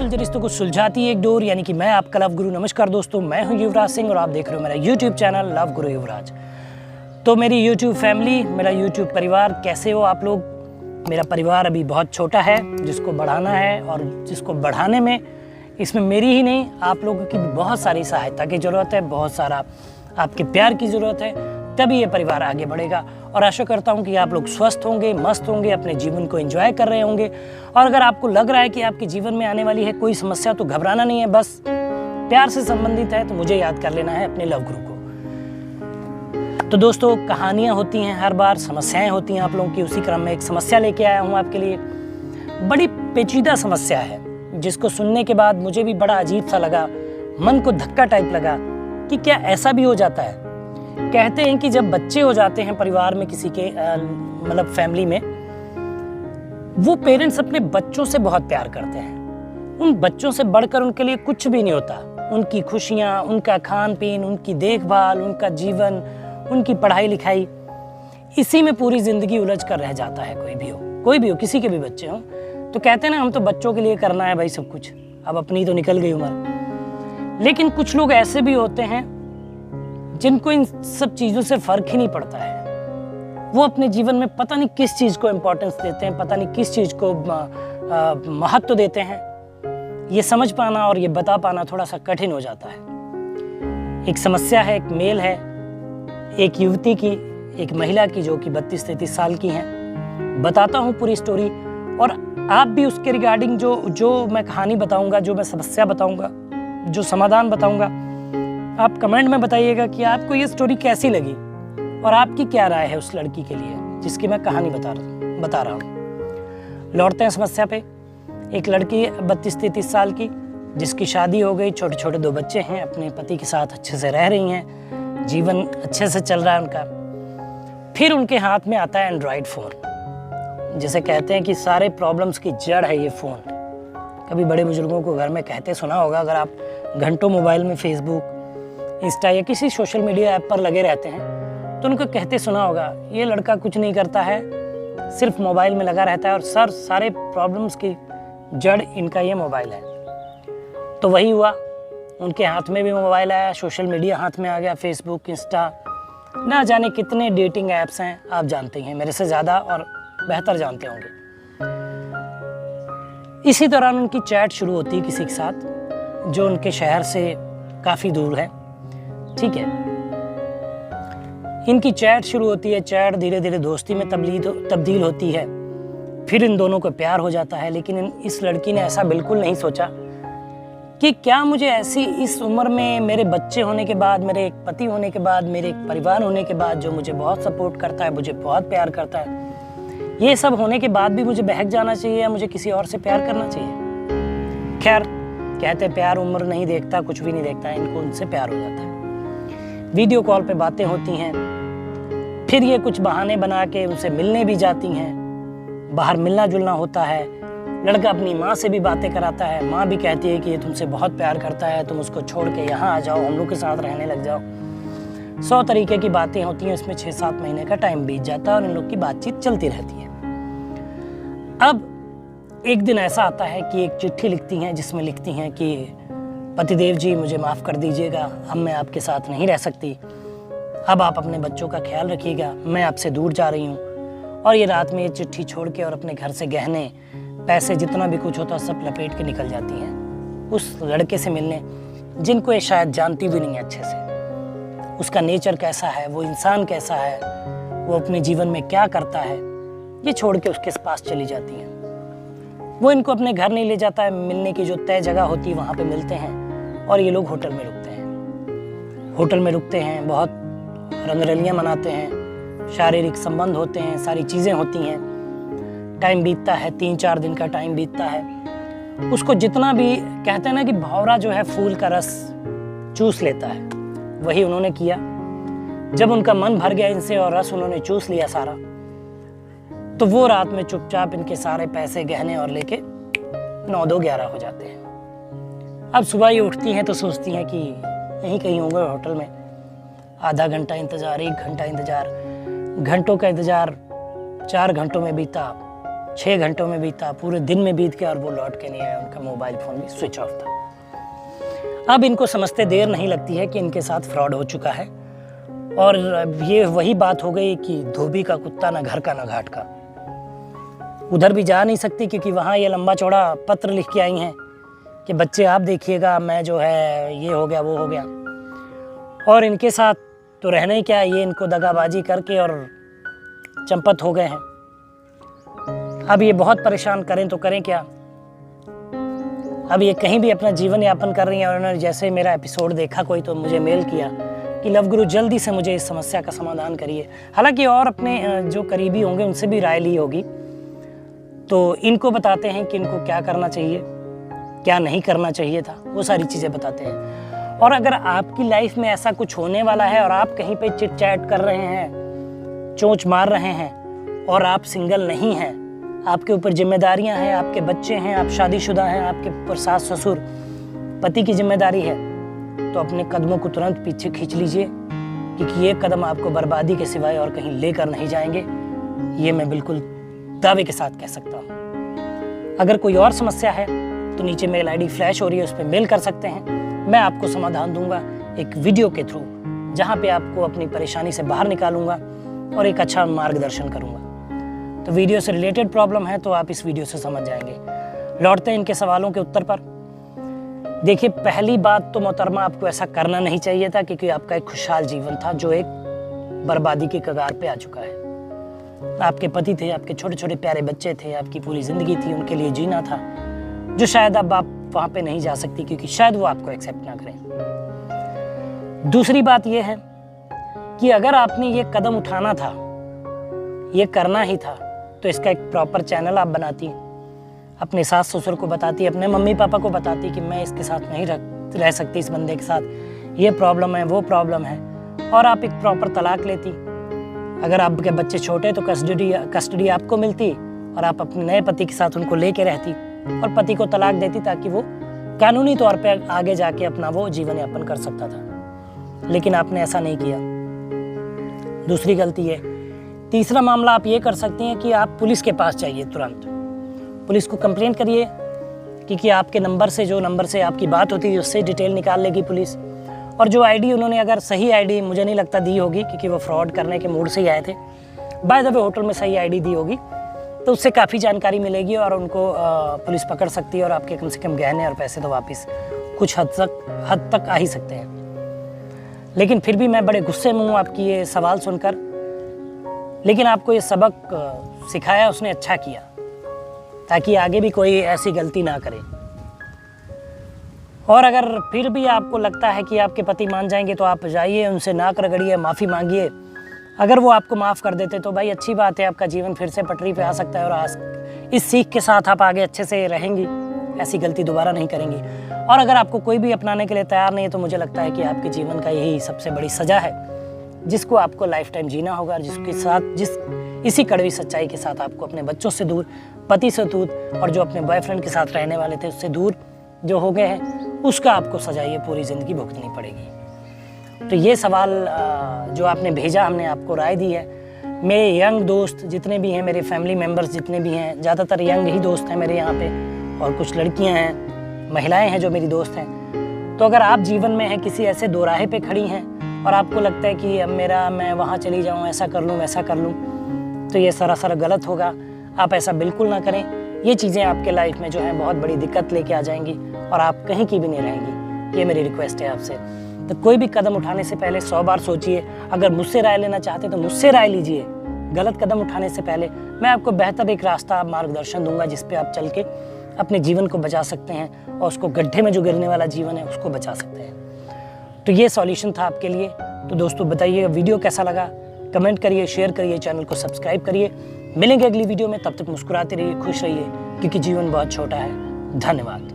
सुलझे रिश्तों को सुलझाती है एक डोर, यानी कि मैं आपका लव गुरु। नमस्कार दोस्तों, मैं हूं युवराज सिंह और आप देख रहे हो मेरा यूट्यूब चैनल लव गुरु युवराज। तो मेरी यूट्यूब फैमिली, मेरा यूट्यूब परिवार, कैसे हो आप लोग? मेरा परिवार अभी बहुत छोटा है, जिसको बढ़ाना है और जिसको बढ़ाने में इसमें मेरी ही नहीं, आप लोगों की भी बहुत सारी सहायता की ज़रूरत है, बहुत सारा आपके प्यार की ज़रूरत है, तभी ये परिवार आगे बढ़ेगा। और आशा करता हूँ कि आप लोग स्वस्थ होंगे, मस्त होंगे, अपने जीवन को एंजॉय कर रहे होंगे। और अगर आपको लग रहा है कि आपके जीवन में आने वाली है कोई समस्या, तो घबराना नहीं है, बस प्यार से संबंधित है तो मुझे याद कर लेना है, अपने लव गुरु को। तो दोस्तों, कहानियाँ होती हैं, हर बार समस्याएं होती हैं आप लोगों की। उसी क्रम में एक समस्या लेके आया हूँ आपके लिए। बड़ी पेचीदा समस्या है, जिसको सुनने के बाद मुझे भी बड़ा अजीब सा लगा, मन को धक्का टाइप लगा कि क्या ऐसा भी हो जाता है। कहते हैं कि जब बच्चे हो जाते हैं परिवार में, किसी के मतलब फैमिली में, वो पेरेंट्स अपने बच्चों से बहुत प्यार करते हैं। उन बच्चों से बढ़कर उनके लिए कुछ भी नहीं होता। उनकी खुशियाँ, उनका खान पीन, उनकी देखभाल, उनका जीवन, उनकी पढ़ाई लिखाई, इसी में पूरी ज़िंदगी उलझ कर रह जाता है। कोई भी हो, किसी के भी बच्चे हों। तो कहते हैं ना, हम तो बच्चों के लिए करना है भाई सब कुछ, अब अपनी तो निकल गई उम्र। लेकिन कुछ लोग ऐसे भी होते हैं जिनको इन सब चीज़ों से फ़र्क ही नहीं पड़ता है। वो अपने जीवन में पता नहीं किस चीज़ को इम्पोर्टेंस देते हैं, पता नहीं किस चीज़ को महत्व देते हैं। ये समझ पाना और ये बता पाना थोड़ा सा कठिन हो जाता है। एक समस्या है, एक मेल है, एक युवती की, एक महिला की, जो कि 32-33 साल की हैं। बताता हूँ पूरी स्टोरी, और आप भी उसके रिगार्डिंग जो मैं कहानी बताऊँगा, जो मैं समस्या बताऊँगा, जो समाधान बताऊँगा, आप कमेंट में बताइएगा कि आपको ये स्टोरी कैसी लगी और आपकी क्या राय है उस लड़की के लिए जिसकी मैं कहानी बता रहा हूँ। लौटते हैं समस्या पे। एक लड़की 32-33 साल की, जिसकी शादी हो गई, छोटे छोटे 2 बच्चे हैं, अपने पति के साथ अच्छे से रह रही हैं, जीवन अच्छे से चल रहा है उनका। फिर उनके हाथ में आता है एंड्रॉयड फ़ोन, जिसे कहते हैं कि सारे प्रॉब्लम्स की जड़ है ये फ़ोन। कभी बड़े बुजुर्गों को घर में कहते सुना होगा, अगर आप घंटों मोबाइल में फेसबुक, इंस्टा या किसी सोशल मीडिया ऐप पर लगे रहते हैं, तो उनको कहते सुना होगा, ये लड़का कुछ नहीं करता है, सिर्फ मोबाइल में लगा रहता है और सारे प्रॉब्लम्स की जड़ इनका ये मोबाइल है। तो वही हुआ, उनके हाथ में भी मोबाइल आया, सोशल मीडिया हाथ में आ गया, फेसबुक, इंस्टा, ना जाने कितने डेटिंग ऐप्स हैं, आप जानते हैं, मेरे से ज़्यादा और बेहतर जानते होंगे। इसी दौरान उनकी चैट शुरू होती है किसी के साथ, जो उनके शहर से काफ़ी दूर है। ठीक है, इनकी चैट शुरू होती है, चैट धीरे धीरे दोस्ती में तब्दील होती है, फिर इन दोनों को प्यार हो जाता है। लेकिन इस लड़की ने ऐसा बिल्कुल नहीं सोचा कि क्या मुझे ऐसी इस उम्र में, मेरे बच्चे होने के बाद, मेरे एक पति होने के बाद, मेरे एक परिवार होने के बाद, जो मुझे बहुत सपोर्ट करता है, मुझे बहुत प्यार करता है, ये सब होने के बाद भी मुझे बहक जाना चाहिए या मुझे किसी और से प्यार करना चाहिए? खैर, कहते प्यार उम्र नहीं देखता, कुछ भी नहीं देखता, इनको उनसे प्यार हो जाता है। वीडियो कॉल पे बातें होती हैं, फिर ये कुछ बहाने बना के उनसे मिलने भी जाती हैं, बाहर मिलना जुलना होता है। लड़का अपनी माँ से भी बातें कराता है, माँ भी कहती है कि ये तुमसे बहुत प्यार करता है, तुम उसको छोड़ के यहाँ आ जाओ, हम लोग के साथ रहने लग जाओ। 100 तरीके की बातें होती हैं, इसमें 6-7 महीने का टाइम बीत जाता है और इन लोग की बातचीत चलती रहती है। अब एक दिन ऐसा आता है कि एक चिट्ठी लिखती हैं, जिसमें लिखती हैं कि पतिदेव जी, मुझे माफ़ कर दीजिएगा, अब मैं आपके साथ नहीं रह सकती, अब आप अपने बच्चों का ख्याल रखिएगा, मैं आपसे दूर जा रही हूँ। और ये रात में ये चिट्ठी छोड़ के और अपने घर से गहने, पैसे, जितना भी कुछ होता सब लपेट के निकल जाती हैं उस लड़के से मिलने, जिनको ये शायद जानती भी नहीं है अच्छे से। उसका नेचर कैसा है, वो इंसान कैसा है, वो अपने जीवन में क्या करता है, ये छोड़ के उसके पास चली जाती हैं। वो इनको अपने घर नहीं ले जाता है, मिलने की जो तय जगह होती है वहाँ पे मिलते हैं, और ये लोग होटल में रुकते हैं, बहुत रंगरलियाँ मनाते हैं, शारीरिक संबंध होते हैं, सारी चीज़ें होती हैं। टाइम बीतता है, 3-4 दिन का टाइम बीतता है। उसको जितना भी कहते हैं ना कि भौरा जो है फूल का रस चूस लेता है, वही उन्होंने किया। जब उनका मन भर गया इनसे और रस उन्होंने चूस लिया सारा, तो वो रात में चुपचाप इनके सारे पैसे, गहने और लेके 9-2-11 हो जाते हैं। अब सुबह ही उठती हैं तो सोचती हैं कि यहीं कहीं होंगे होटल में। आधा घंटा इंतज़ार, 1 घंटा इंतज़ार, घंटों का इंतज़ार 4 घंटों में बीता, 6 घंटों में बीता, पूरे दिन में बीत गया और वो लौट के नहीं आया। उनका मोबाइल फ़ोन भी स्विच ऑफ था। अब इनको समझते देर नहीं लगती है कि इनके साथ फ्रॉड हो चुका है। और ये वही बात हो गई कि धोबी का कुत्ता ना घर का ना घाट का। उधर भी जा नहीं सकती क्योंकि वहाँ ये लंबा चौड़ा पत्र लिख के आई हैं कि बच्चे आप देखिएगा, मैं जो है ये हो गया वो हो गया। और इनके साथ तो रहना ही क्या, ये इनको दगाबाजी करके और चंपत हो गए हैं। अब ये बहुत परेशान, करें तो करें क्या। अब ये कहीं भी अपना जीवन यापन कर रही हैं। और उन्होंने जैसे मेरा एपिसोड देखा कोई तो मुझे मेल किया कि लव गुरु जल्दी से मुझे इस समस्या का समाधान करिए। हालांकि और अपने जो करीबी होंगे उनसे भी राय ली होगी, तो इनको बताते हैं कि इनको क्या करना चाहिए, क्या नहीं करना चाहिए था, वो सारी चीज़ें बताते हैं। और अगर आपकी लाइफ में ऐसा कुछ होने वाला है और आप कहीं पे चिट चैट कर रहे हैं, चोंच मार रहे हैं और आप सिंगल नहीं हैं, आपके ऊपर जिम्मेदारियां हैं, आपके बच्चे हैं, आप शादीशुदा हैं, आपके ऊपर सास ससुर पति की जिम्मेदारी है, तो अपने कदमों को तुरंत पीछे खींच लीजिए, क्योंकि ये कदम आपको बर्बादी के सिवाय और कहीं लेकर नहीं जाएंगे। ये मैं बिल्कुल दावे के साथ कह सकता हूँ। अगर कोई और समस्या है तो नीचे मेल आईडी फ्लैश हो रही है, उस पर मेल कर सकते हैं। मैं आपको समाधान दूंगा एक वीडियो के थ्रू, जहाँ पे आपको अपनी परेशानी से बाहर निकालूंगा और एक अच्छा मार्गदर्शन करूंगा। तो वीडियो से रिलेटेड प्रॉब्लम है तो आप इस वीडियो से समझ जाएंगे। लौटते हैं इनके सवालों के उत्तर पर। देखिए, पहली बात तो मोहतरमा आपको ऐसा करना नहीं चाहिए था, क्योंकि आपका एक खुशहाल जीवन था जो एक बर्बादी के कगार पे आ चुका है। आपके पति थे, आपके छोटे छोटे प्यारे बच्चे थे, आपकी पूरी जिंदगी थी, उनके लिए जीना था, जो शायद अब आप वहां पे नहीं जा सकती क्योंकि शायद वो आपको एक्सेप्ट ना करें। दूसरी बात यह है कि अगर आपने ये कदम उठाना था, ये करना ही था, तो इसका एक प्रॉपर चैनल आप बनाती, अपने सास ससुर को बताती, अपने मम्मी पापा को बताती कि मैं इसके साथ नहीं रह सकती, इस बंदे के साथ ये प्रॉब्लम है, वो प्रॉब्लम है, और आप एक प्रॉपर तलाक लेती। अगर आपके बच्चे छोटे तो कस्टडी आपको मिलती और आप अपने नए पति के साथ उनको लेके रहती और पति को तलाक देती, ताकि वो कानूनी तौर पे आगे जाके अपना वो जीवन यापन कर सकता था। लेकिन आपने ऐसा नहीं किया। दूसरी गलती है। तीसरा मामला आप ये कर सकती हैं कि आप पुलिस के पास जाइए, तुरंत पुलिस को कंप्लेंट करिए, क्योंकि आपके नंबर से, जो नंबर से आपकी बात होती है, उससे डिटेल निकाल लेगी पुलिस। और जो आईडी उन्होंने, अगर सही आईडी मुझे नहीं लगता दी होगी, क्योंकि वो फ्रॉड करने के मूड से ही आए थे, बाय द वे होटल में सही आईडी दी होगी, तो उससे काफ़ी जानकारी मिलेगी और उनको पुलिस पकड़ सकती है और आपके कम से कम गहने और पैसे तो वापस कुछ हद तक आ ही सकते हैं। लेकिन फिर भी मैं बड़े गुस्से में हूँ आपकी ये सवाल सुनकर। लेकिन आपको ये सबक सिखाया उसने अच्छा किया, ताकि आगे भी कोई ऐसी गलती ना करे। और अगर फिर भी आपको लगता है कि आपके पति मान जाएंगे तो आप जाइए, उनसे नाक रगड़िए, माफ़ी मांगिए। अगर वो आपको माफ़ कर देते तो भाई अच्छी बात है, आपका जीवन फिर से पटरी पे आ सकता है और आज इस सीख के साथ आप आगे अच्छे से रहेंगी, ऐसी गलती दोबारा नहीं करेंगी। और अगर आपको कोई भी अपनाने के लिए तैयार नहीं है तो मुझे लगता है कि आपके जीवन का यही सबसे बड़ी सज़ा है, जिसको आपको लाइफ टाइम जीना होगा, इसी कड़वी सच्चाई के साथ आपको अपने बच्चों से दूर, पति से दूर, और जो अपने बॉयफ्रेंड के साथ रहने वाले थे उससे दूर जो हो गए हैं, उसका आपको सजा ये पूरी ज़िंदगी भुगतनी पड़ेगी। तो ये सवाल जो आपने भेजा, हमने आपको राय दी है। मेरे यंग दोस्त जितने भी हैं, मेरे फैमिली मेम्बर्स जितने भी हैं, ज़्यादातर यंग ही दोस्त हैं मेरे यहाँ पे, और कुछ लड़कियाँ हैं, महिलाएं हैं जो मेरी दोस्त हैं। तो अगर आप जीवन में हैं, किसी ऐसे दोराहे पे खड़ी हैं और आपको लगता है कि अब मैं वहाँ चली जाऊँ, ऐसा कर लूँ, वैसा कर लूँ, तो ये सरासर गलत होगा। आप ऐसा बिल्कुल ना करें। ये चीज़ें आपके लाइफ में जो है बहुत बड़ी दिक्कत लेके आ जाएंगी और आप कहीं की भी नहीं रहेंगी। ये मेरी रिक्वेस्ट है आपसे। तो कोई भी कदम उठाने से पहले 100 बार सोचिए। अगर मुझसे राय लेना चाहते तो मुझसे राय लीजिए। गलत कदम उठाने से पहले मैं आपको बेहतर एक रास्ता, मार्गदर्शन दूंगा, जिस पे आप चल के अपने जीवन को बचा सकते हैं और उसको गड्ढे में जो गिरने वाला जीवन है उसको बचा सकते हैं। तो ये सॉल्यूशन था आपके लिए। तो दोस्तों बताइए वीडियो कैसा लगा, कमेंट करिए, शेयर करिए, चैनल को सब्सक्राइब करिए। मिलेंगे अगली वीडियो में, तब तक मुस्कुराते रहिए, खुश रहिए, क्योंकि जीवन बहुत छोटा है। धन्यवाद।